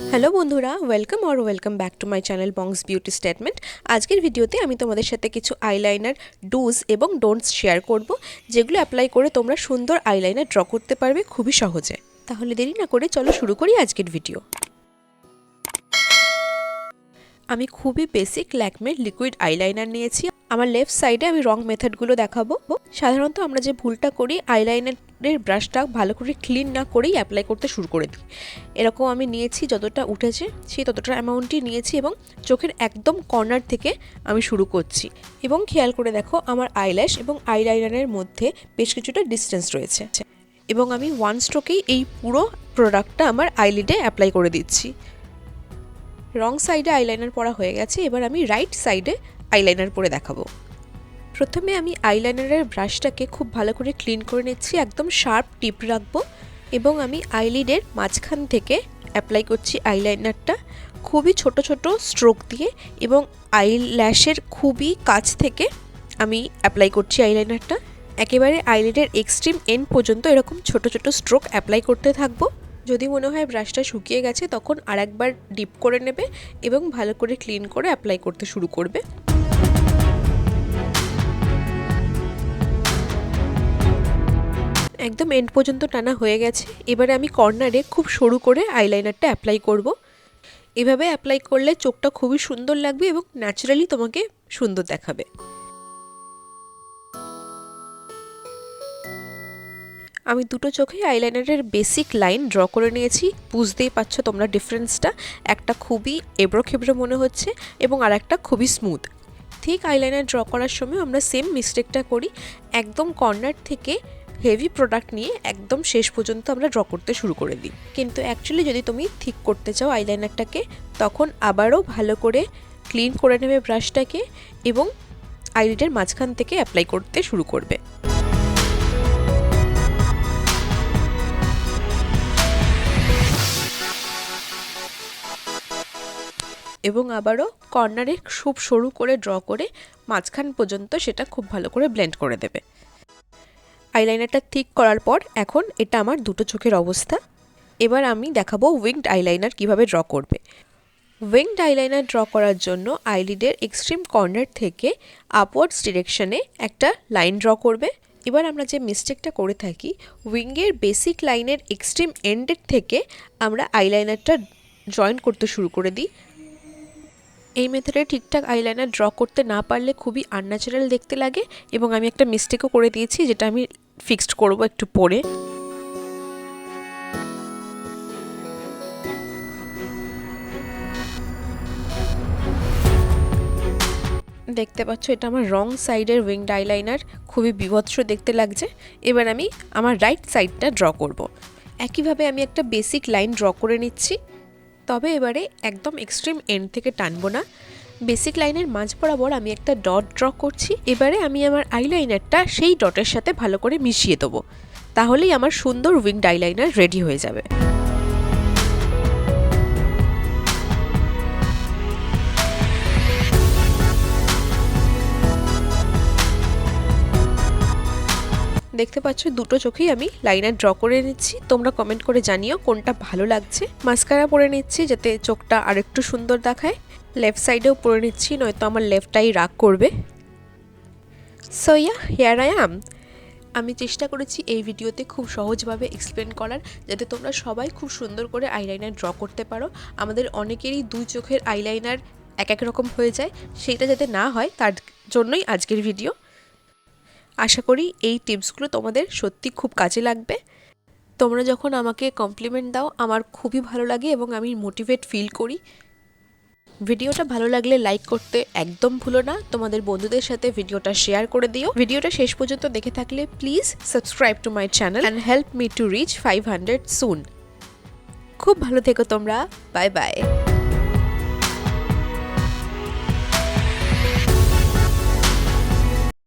Hello বন্ধুরা, welcome back to my channel bongs beauty statement. আজকের ভিডিওতে আমি তোমাদের সাথে কিছু আইলাইনার ডুজ এবং ডোন্টস শেয়ার করব, যেগুলো অ্যাপ্লাই করে তোমরা সুন্দর আইলাইনার ড্র করতে পারবে খুবই সহজে। তাহলে দেরি না করে চলো শুরু করি আজকের ভিডিও। আমি খুবই বেসিক ল্যাকমের লিকুইড আইলাইনার নিয়েছি। আমার লেফট সাইডে আমি রং মেথডগুলো দেখাবো। সাধারণত আমরা যে ভুলটা করি, আইলাইনারের ব্রাশটা ভালো করে ক্লিন না করেই অ্যাপ্লাই করতে শুরু করে দিই। এরকম আমি নিয়েছি, যতটা উঠেছে সেই ততটা অ্যামাউন্টই নিয়েছি এবং চোখের একদম কর্নার থেকে আমি শুরু করছি। এবং খেয়াল করে দেখো, আমার আইল্যাশ এবং আইলাইনারের মধ্যে বেশ কিছুটা ডিস্টেন্স রয়েছে এবং আমি ওয়ান স্ট্রোকেই এই পুরো প্রোডাক্টটা আমার আইলিডে অ্যাপ্লাই করে দিচ্ছি। রং সাইডে আইলাইনার পরা হয়ে গেছে, এবার আমি রাইট সাইডে আইলাইনার পরে দেখাবো। প্রথমে আমি আইলাইনারের ব্রাশটাকে খুব ভালো করে ক্লিন করে নিচ্ছি, একদম শার্প টিপ রাখবো এবং আমি আইলিডের মাঝখান থেকে অ্যাপ্লাই করছি আইলাইনারটা খুবই ছোট ছোট স্ট্রোক দিয়ে এবং আইল্যাশের খুবই কাছ থেকে আমি অ্যাপ্লাই করছি আইলাইনারটা। একেবারে আইলিডের এক্সট্রিম এন্ড পর্যন্ত এরকম ছোট ছোট স্ট্রোক অ্যাপ্লাই করতে থাকবো। যদি মনে হয় ব্রাশটা শুকিয়ে গেছে, তখন আরেকবার ডিপ করে নেবে এবং ভালো করে ক্লিন করে অ্যাপ্লাই করতে শুরু করবে। একদম এন্ড পর্যন্ত টানা হয়ে গেছে। এবারে আমি কর্নারে খুব সরু করে আইলাইনারটা অ্যাপ্লাই করব। এভাবে অ্যাপ্লাই করলে চোখটা খুবই সুন্দর লাগবে এবং ন্যাচারালি তোমাকে সুন্দর দেখাবে। আমি দুটো চোখে আইলাইনারের বেসিক লাইন ড্র করে নিয়েছি। বুঝতেই পারছো তোমরা ডিফারেন্সটা, একটা খুবই এবড়ো খেবড়ো মনে হচ্ছে এবং আর একটা খুবই স্মুথ। ঠিক আইলাইনার ড্র করার সময় আমরা সেম মিস্টেকটা করি, একদম কর্নার থেকে হেভি প্রোডাক্ট নিয়ে একদম শেষ পর্যন্ত আমরা ড্র করতে শুরু করে দিই। কিন্তু অ্যাকচুয়ালি যদি তুমি ঠিক করতে চাও আইলাইনারটাকে, তখন আবারও ভালো করে ক্লিন করে নেবে ব্রাশটাকে এবং আইলিডের মাঝখান থেকে অ্যাপ্লাই করতে শুরু করবে। এবং আবারও কর্নারে খুব সরু করে ড্র করে মাঝখান পর্যন্ত সেটা খুব ভালো করে ব্লেন্ড করে দেবে। আইলাইনারটা ঠিক করার পর এখন এটা আমার দুটো চোখের অবস্থা। এবার আমি দেখাবো উইংড আইলাইনার কিভাবে ড্র করবে। উইংড আইলাইনার ড্র করার জন্য আইলিডের এক্সট্রিম কর্নার থেকে আপওয়ার্ডস ডিরেকশনে একটা লাইন ড্র করবে। এবার আমরা যে মিস্টেকটা করে থাকি, উইংয়ের বেসিক লাইনের এক্সট্রিম এন্ডের থেকে আমরা আইলাইনারটা জয়েন করতে শুরু করে দিই। এই মেথডে ঠিকঠাক আইলাইনার ড্র করতে না পারলে খুবই আনন্যাচারাল দেখতে লাগে এবং আমি একটা মিস্টেকও করে দিয়েছি, যেটা আমি ফিক্সড করব একটু পরে। দেখতে পাচ্ছ, এটা আমার রং সাইডের উইংড আইলাইনার, খুবই বিভৎস দেখতে লাগছে। এবার আমি আমার রাইট সাইডটা ড্র করব। একইভাবে আমি একটা বেসিক লাইন ড্র করে নিচ্ছি, তবে এবারে একদম এক্সট্রিম এন্ড থেকে টানবো না। বেসিক লাইনের মাঝ বরাবর আমি একটা ডট ড্র করছি। এবারে আমি আমার আইলাইনারটা সেই ডটের সাথে ভালো করে মিশিয়ে দেবো, তাহলেই আমার সুন্দর উইংড আইলাইনার রেডি হয়ে যাবে। দেখতে পাচ্ছ, দুটো চোখেই আমি লাইনার ড্র করে নিচ্ছি। তোমরা কমেন্ট করে জানিও কোনটা ভালো লাগছে। মাস্কারা পরে নিচ্ছি যাতে চোখটা আরেকটু সুন্দর দেখায়। লেফট সাইডেও পরে নিচ্ছি, নয়তো আমার লেফটটাই রাগ করবে। So yeah, here I am. আমি চেষ্টা করেছি এই ভিডিওতে খুব সহজভাবে এক্সপ্লেন করার, যাতে তোমরা সবাই খুব সুন্দর করে আইলাইনার ড্র করতে পারো। আমাদের অনেকেরই দুই চোখের আইলাইনার এক এক রকম হয়ে যায়, সেটা যাতে না হয় তার জন্যই আজকের ভিডিও। আশা করি এই টিপসগুলো তোমাদের সত্যি খুব কাজে লাগবে। তোমরা যখন আমাকে কমপ্লিমেন্ট দাও, আমার খুবই ভালো লাগে এবং আমি মোটিভেট ফিল করি। ভিডিওটা ভালো লাগলে লাইক করতে একদম ভুলো না। তোমাদের বন্ধুদের সাথে ভিডিওটা শেয়ার করে দিও। ভিডিওটা শেষ পর্যন্ত দেখে থাকলে please subscribe to my channel and help me to reach 500 সুন। খুব ভালো থেকো তোমরা। Bye bye.